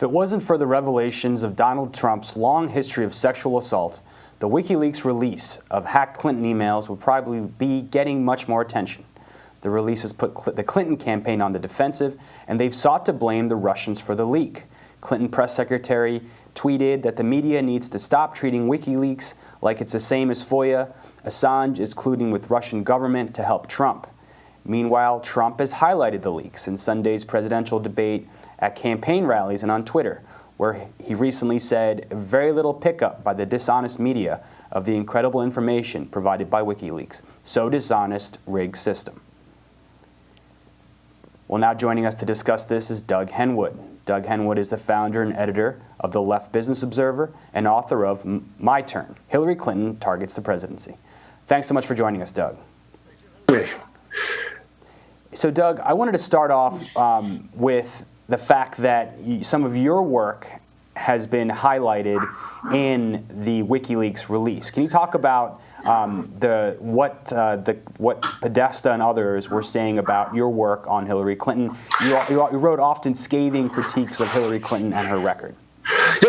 it wasn't for the revelations of Donald Trump's long history of sexual assault, the Wikileaks release of hacked Clinton emails would probably be getting much more attention. The release has put the Clinton campaign on the defensive, and they've sought to blame the Russians for the leak. Clinton press secretary tweeted that the media needs to stop treating Wikileaks like it's the same as FOIA. Assange is colluding with Russian government to help Trump. Meanwhile, Trump has highlighted the leaks in Sunday's presidential debate, at campaign rallies, and on Twitter, where he recently said very little pickup by the dishonest media of the incredible information provided by Wikileaks. So dishonest, rigged system. Well, now joining us to discuss this is Doug Henwood. Doug Henwood is the founder and editor of the Left Business Observer and author of My Turn, Hillary Clinton Targets the Presidency. Thanks so much for joining us, Doug. Hey. So, Doug, I wanted to start off with the fact that some of your work has been highlighted in the WikiLeaks release. Can you talk about what Podesta and others were saying about your work on Hillary Clinton? You wrote often scathing critiques of Hillary Clinton and her record.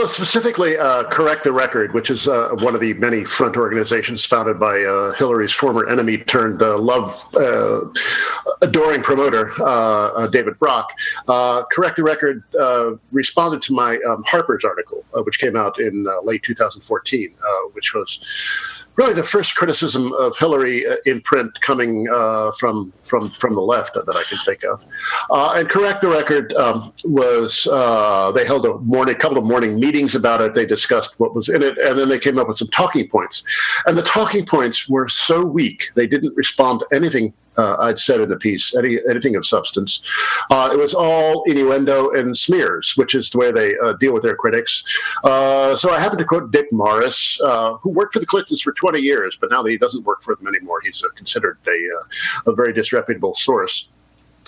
Specifically, Correct the Record, which is one of the many front organizations founded by Hillary's former enemy turned adoring promoter, David Brock. Correct the Record responded to my Harper's article, which came out in late 2014, which was really the first criticism of Hillary in print coming from the left that I can think of. And Correct the Record was, they held a couple of morning meetings about it. They discussed what was in it, and then they came up with some talking points. And the talking points were so weak, they didn't respond to anything I'd said in the piece, anything of substance. It was all innuendo and smears, which is the way they deal with their critics. So I happened to quote Dick Morris, who worked for the Clintons for 20 years, but now that he doesn't work for them anymore, he's considered a very disreputable source.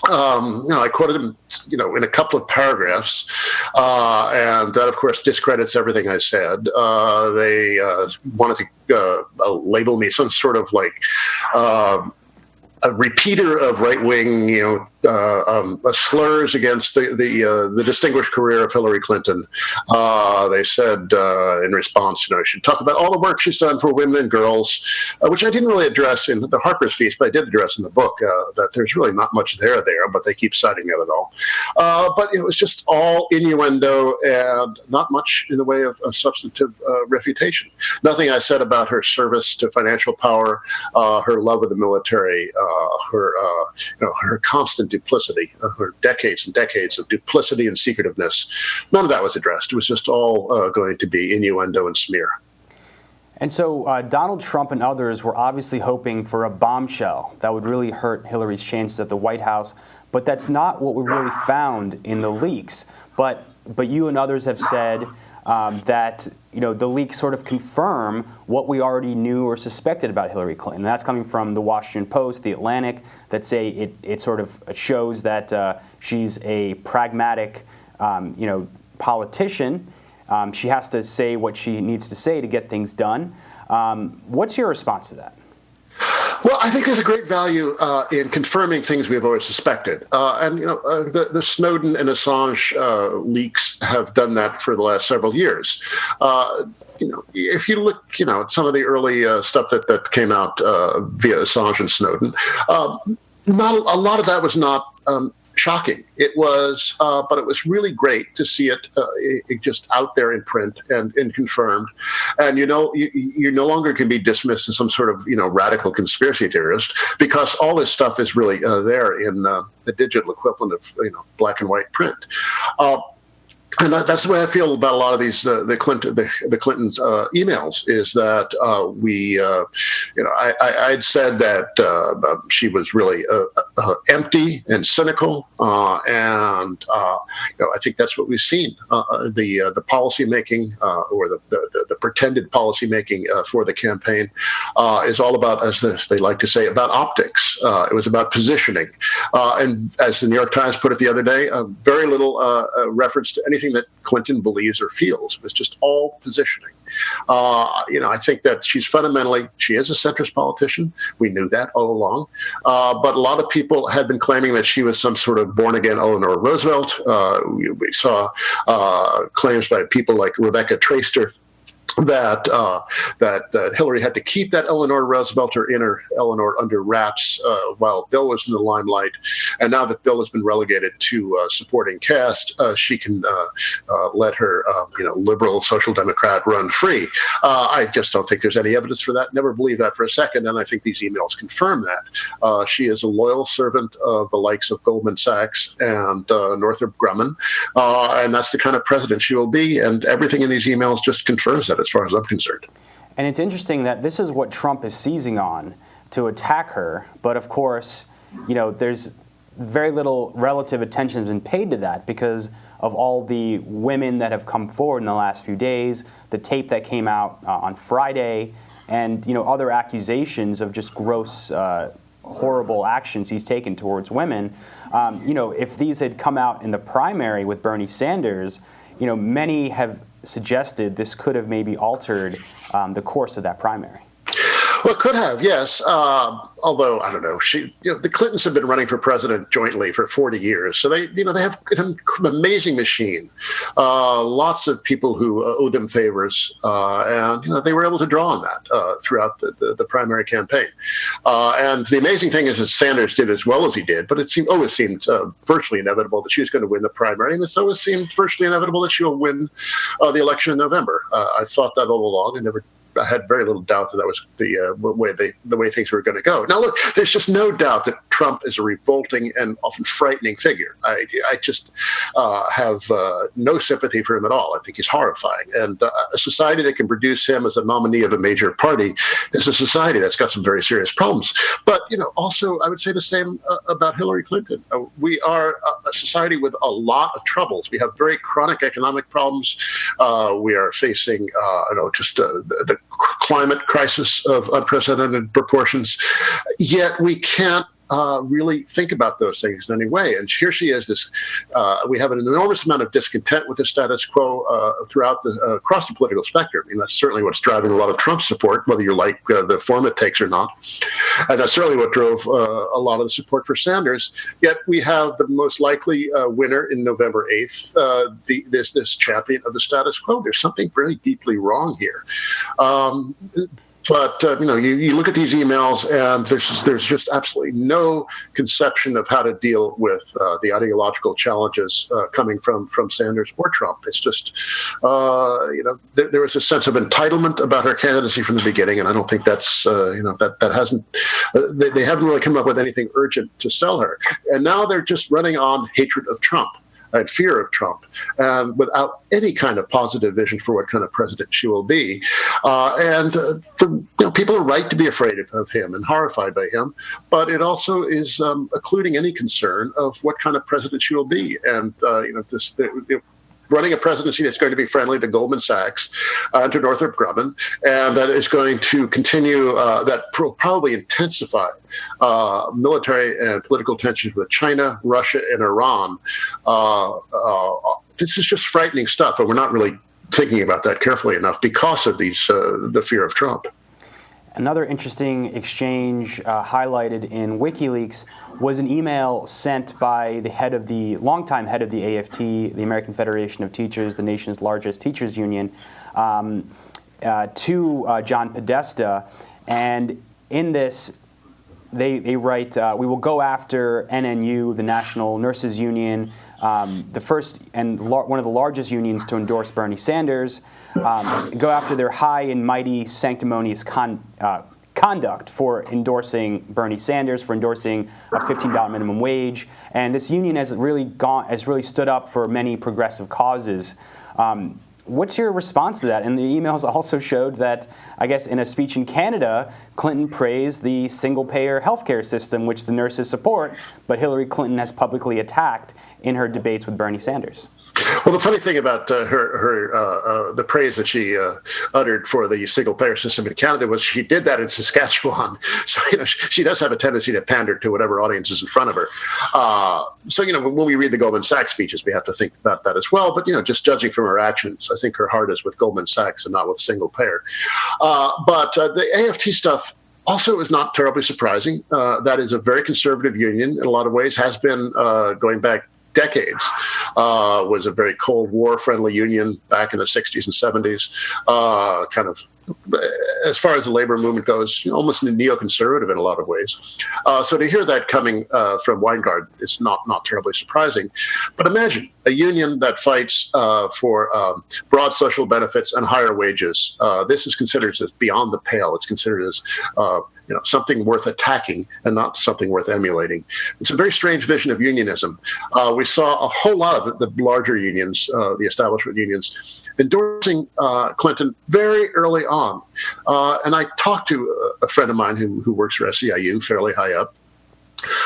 I quoted him, in a couple of paragraphs, and that, of course, discredits everything I said. They wanted to label me some sort of a repeater of right-wing, slurs against the distinguished career of Hillary Clinton. They said in response, I should talk about all the work she's done for women and girls, which I didn't really address in the Harper's piece, but I did address in the book, that there's really not much there, but they keep citing it at all. But it was just all innuendo and not much in the way of a substantive refutation. Nothing I said about her service to financial power, her love of the military, her constant duplicity, her decades and decades of duplicity and secretiveness. None of that was addressed. It was just all going to be innuendo and smear. And so Donald Trump and others were obviously hoping for a bombshell that would really hurt Hillary's chances at the White House, but that's not what we really found in the leaks. But you and others have said that the leaks sort of confirm what we already knew or suspected about Hillary Clinton. And that's coming from the Washington Post, the Atlantic, that say it sort of shows that she's a pragmatic, politician. She has to say what she needs to say to get things done. What's your response to that? Well, I think there's a great value in confirming things we've always suspected. The Snowden and Assange leaks have done that for the last several years. If you look, at some of the early stuff that came out via Assange and Snowden, not a lot of that was not shocking. It was, but it was really great to see it just out there in print and confirmed. And you no longer can be dismissed as some sort of radical conspiracy theorist, because all this stuff is really there in the digital equivalent of black and white print. And that's the way I feel about a lot of these the Clintons emails. Is that I'd said that she was really empty and cynical, and I think that's what we've seen. The policy making or the pretended policy making for the campaign is all about, as they like to say, about optics. It was about positioning, and as the New York Times put it the other day, very little reference to anything anything that Clinton believes or feels. It was just all positioning. I think that she is a centrist politician. We knew that all along. But a lot of people had been claiming that she was some sort of born-again Eleanor Roosevelt. We saw claims by people like Rebecca Traister that Hillary had to keep that Eleanor Roosevelt or inner Eleanor under wraps while Bill was in the limelight. And now that Bill has been relegated to supporting cast, she can let her liberal social democrat run free. I just don't think there's any evidence for that. Never believe that for a second. And I think these emails confirm that. She is a loyal servant of the likes of Goldman Sachs and Northrop Grumman. And that's the kind of president she will be. And everything in these emails just confirms that, as far as I'm concerned. And it's interesting that this is what Trump is seizing on to attack her. But of course, there's very little relative attention has been paid to that because of all the women that have come forward in the last few days, the tape that came out on Friday, and other accusations of just gross, horrible actions he's taken towards women. If these had come out in the primary with Bernie Sanders, many have suggested this could have maybe altered the course of that primary. Well, it could have, yes. Although I don't know, the Clintons have been running for president jointly for 40 years, so they have an amazing machine. Lots of people who owe them favors, and they were able to draw on that throughout the primary campaign. And the amazing thing is that Sanders did as well as he did, but it always seemed virtually inevitable that she was going to win the primary, and it's always seemed virtually inevitable that she will win the election in November. I thought that all along. I had very little doubt that was the way things were going to go. Now, look, there's just no doubt that Trump is a revolting and often frightening figure. I just have no sympathy for him at all. I think he's horrifying. And a society that can produce him as a nominee of a major party is a society that's got some very serious problems. But, also I would say the same about Hillary Clinton. We are a society with a lot of troubles. We have very chronic economic problems. We are facing, the climate crisis of unprecedented proportions, yet we can't really think about those things in any way. And here she is. We have an enormous amount of discontent with the status quo across the political spectrum. I mean, that's certainly what's driving a lot of Trump support, whether you like the form it takes or not. And that's certainly what drove a lot of the support for Sanders. Yet we have the most likely winner in November 8th, this champion of the status quo. There's something very deeply wrong here. But you look at these emails, and there's just absolutely no conception of how to deal with the ideological challenges coming from Sanders or Trump. It's just there was a sense of entitlement about her candidacy from the beginning, and I don't think that's that hasn't they haven't really come up with anything urgent to sell her. And now they're just running on hatred of Trump and fear of Trump, and without any kind of positive vision for what kind of president she will be. People are right to be afraid of him and horrified by him, but it also is occluding any concern of what kind of president she will be. And running a presidency that's going to be friendly to Goldman Sachs and to Northrop Grumman, and that is going to continue, that probably intensify military and political tensions with China, Russia, and Iran. This is just frightening stuff, and we're not really thinking about that carefully enough because of the fear of Trump. Another interesting exchange highlighted in WikiLeaks was an email sent by the longtime head of the AFT, the American Federation of Teachers, the nation's largest teachers union, to John Podesta. And in this, they write, "We will go after NNU, the National Nurses Union, the first and one of the largest unions to endorse Bernie Sanders, go after their high and mighty sanctimonious conduct for endorsing Bernie Sanders, for endorsing a $15 minimum wage. And this union has really stood up for many progressive causes." What's your response to that? And the emails also showed that, I guess, in a speech in Canada, Clinton praised the single-payer healthcare system, which the nurses support, but Hillary Clinton has publicly attacked in her debates with Bernie Sanders. Well, the funny thing about the praise that she uttered for the single-payer system in Canada was she did that in Saskatchewan. So, she does have a tendency to pander to whatever audience is in front of her. So, when we read the Goldman Sachs speeches, we have to think about that as well. But, just judging from her actions, I think her heart is with Goldman Sachs and not with single-payer. But the AFT stuff also is not terribly surprising. That is a very conservative union in a lot of ways, has been going back decades, was a very Cold War friendly union back in the 60s and 70s, kind of, as far as the labor movement goes, almost neoconservative in a lot of ways. So to hear that coming from Weingart is not terribly surprising. But imagine a union that fights for broad social benefits and higher wages. This is considered as beyond the pale. It's considered as something worth attacking and not something worth emulating. It's a very strange vision of unionism. We saw a whole lot of the larger unions, the establishment unions, endorsing Clinton very early on. And I talked to a friend of mine who works for SEIU, fairly high up.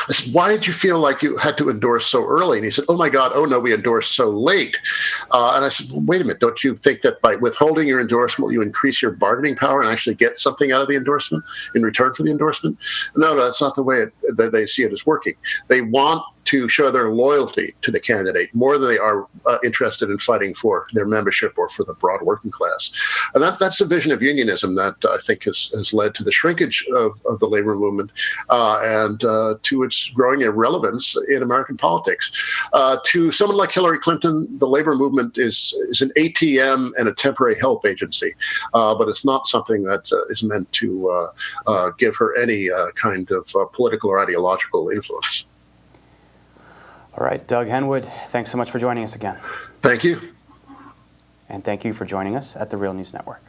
I said, why did you feel like you had to endorse so early? And he said, oh my God, oh no, we endorsed so late. And I said, well, wait a minute, don't you think that by withholding your endorsement, you increase your bargaining power and actually get something out of the endorsement in return for the endorsement? No, that's not the way that they see it as working. They want to show their loyalty to the candidate more than they are interested in fighting for their membership or for the broad working class. And that's a vision of unionism that I think has led to the shrinkage of the labor movement and to its growing irrelevance in American politics. To someone like Hillary Clinton, the labor movement is an ATM and a temporary help agency, but it's not something that is meant to give her any kind of political or ideological influence. All right, Doug Henwood, thanks so much for joining us again. Thank you. And thank you for joining us at the Real News Network.